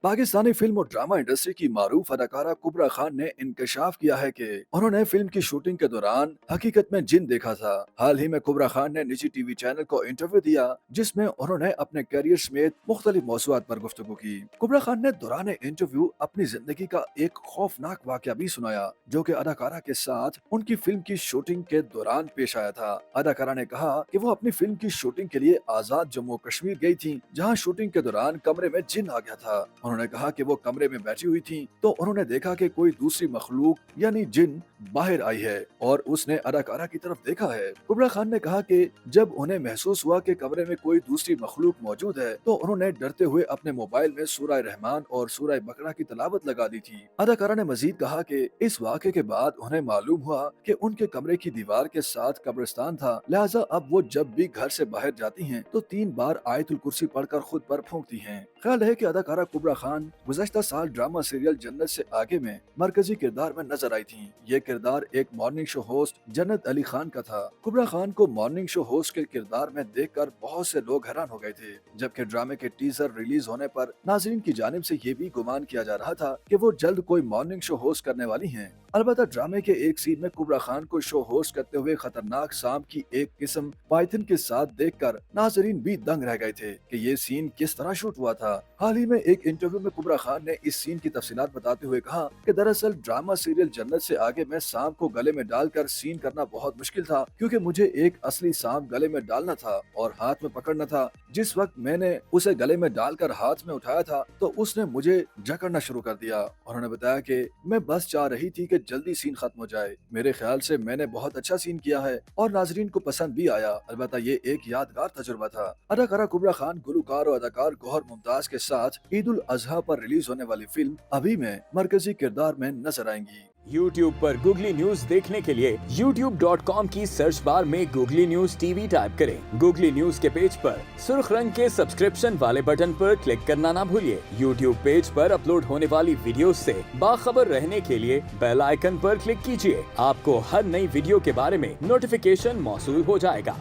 Pakistani film और drama industry की मारूफ अदाकारा कुबरा खान ने इंकशाफ किया है कि उन्होंने फिल्म की शूटिंग के दौरान हकीकत में जिन देखा था। हाल ही में कुबरा खान ने निजी टीवी चैनल को इंटरव्यू दिया जिसमें उन्होंने अपने करियर समेत मुख्तलिफ मौज़ूआत पर गुफ्तगू की। कुबरा खान ने दौरान इंटरव्यू अपनी जिंदगी का एक खौफनाक वाकया भी सुनाया जो कि अदाकारा के साथ उनकी फिल्म की शूटिंग के दौरान पेश आया था। अदाकारा ने कहा कि वो अपनी फिल्म की शूटिंग के लिए आजाद जम्मू कश्मीर गई थी जहाँ शूटिंग के दौरान कमरे में जिन आ गया था। उन्होंने कहा कि वो कमरे में बैठी हुई थी तो उन्होंने देखा कि कोई दूसरी मखलूक यानी जिन बाहर आई है और उसने अदाकारा की तरफ देखा है। कुबरा खान ने कहा कि जब उन्हें महसूस हुआ कि कमरे में कोई दूसरी मखलूक मौजूद है तो उन्होंने डरते हुए अपने मोबाइल में सूरह रहमान और सूरह बकरा की तिलावत लगा दी थी। अदाकारा ने मजीद कहा कि इस वाक़े के बाद उन्हें मालूम हुआ कि उनके कमरे की दीवार के साथ कब्रिस्तान था, लिहाजा अब वो जब भी घर से बाहर जाती हैं तो 3 बार आयतुल कुर्सी पढ़कर खुद पर फूंकती हैं। ख्याल है कि अदाकारा कुबरा खान गुज़श्ता साल ड्रामा सीरियल जन्नत से आगे में मरकजी किरदार में नजर आई थी। ये किरदार एक मॉर्निंग शो होस्ट जन्नत अली खान का था। कुबरा खान को मॉर्निंग शो होस्ट के किरदार में देखकर बहुत से लोग हैरान हो गए थे, जबकि ड्रामे के टीजर रिलीज होने पर नाजरीन की जानिब से ये भी गुमान किया जा रहा था कि वो जल्द कोई मॉर्निंग शो होस्ट करने वाली हैं। अलबत्ता ड्रामे के एक सीन में कुबरा खान को शो होस्ट करते हुए खतरनाक सांप की एक किस्म पाइथन के साथ देखकर नाजरीन भी दंग रह गए थे कि ये सीन किस तरह शूट हुआ था। हाल ही में एक इंटरव्यू में कुबरा खान ने इस सीन की तफसीलात बताते हुए कहा कि दरअसल ड्रामा सीरियल जन्नत से आगे में सांप को गले में डालकर सीन करना बहुत मुश्किल था, क्योंकि मुझे एक असली सांप गले में डालना था और हाथ में पकड़ना था। जिस वक्त मैंने उसे गले में डालकर हाथ में उठाया था तो उसने मुझे जकड़ना शुरू कर दिया। उन्होंने बताया कि मैं बस चाह रही थी कि जल्दी सीन खत्म हो जाए। मेरे ख्याल से मैंने बहुत अच्छा सीन किया है और नाजरीन को पसंद भी आया। अलबत्ता ये एक यादगार तजुर्बा था। अदाकारा कुबरा खान गुलकार और अदाकार गौहर मुमताज के साथ ईद उल अजहा पर रिलीज होने वाली फिल्म अभी में मरकजी किरदार में नजर आएंगी। YouTube पर गूगली न्यूज देखने के लिए youtube.com की सर्च बार में गूगली न्यूज टीवी टाइप करें। गूगली न्यूज के पेज पर सुर्ख रंग के सब्सक्रिप्शन वाले बटन पर क्लिक करना ना भूलिए। YouTube पेज पर अपलोड होने वाली वीडियोस से बाखबर रहने के लिए बेल आइकन पर क्लिक कीजिए। आपको हर नई वीडियो के बारे में नोटिफिकेशन मौसूल हो जाएगा।